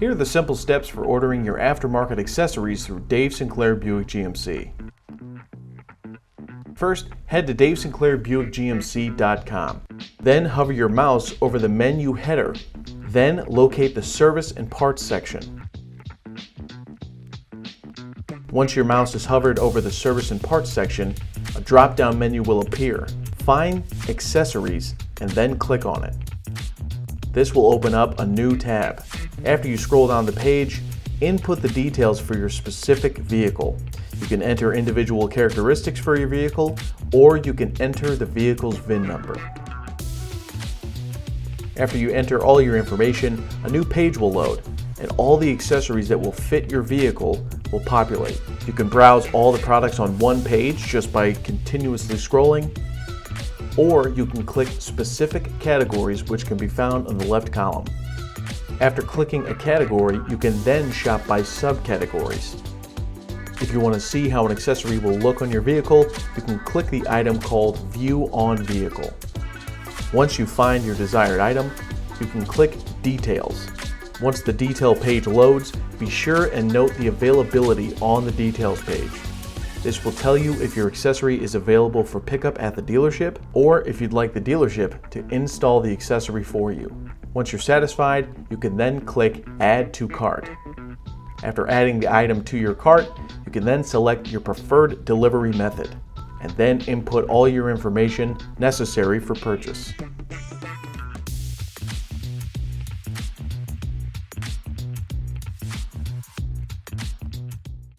Here are the simple steps for ordering your aftermarket accessories through Dave Sinclair Buick-GMC. First, head to davesinclairbuickgmc.com. Then hover your mouse over the menu header. Then locate the Service and Parts section. Once your mouse is hovered over the Service and Parts section, a drop-down menu will appear. Find Accessories and then click on it. This will open up a new tab. After you scroll down the page, input the details for your specific vehicle. You can enter individual characteristics for your vehicle, or you can enter the vehicle's VIN number. After you enter all your information, a new page will load, and all the accessories that will fit your vehicle will populate. You can browse all the products on one page just by continuously scrolling, or you can click specific categories which can be found on the left column. After clicking a category, you can then shop by subcategories. If you want to see how an accessory will look on your vehicle, you can click the item called View on Vehicle. Once you find your desired item, you can click Details. Once the detail page loads, be sure and note the availability on the details page. This will tell you if your accessory is available for pickup at the dealership, or if you'd like the dealership to install the accessory for you. Once you're satisfied, you can then click Add to Cart. After adding the item to your cart, you can then select your preferred delivery method, and then input all your information necessary for purchase.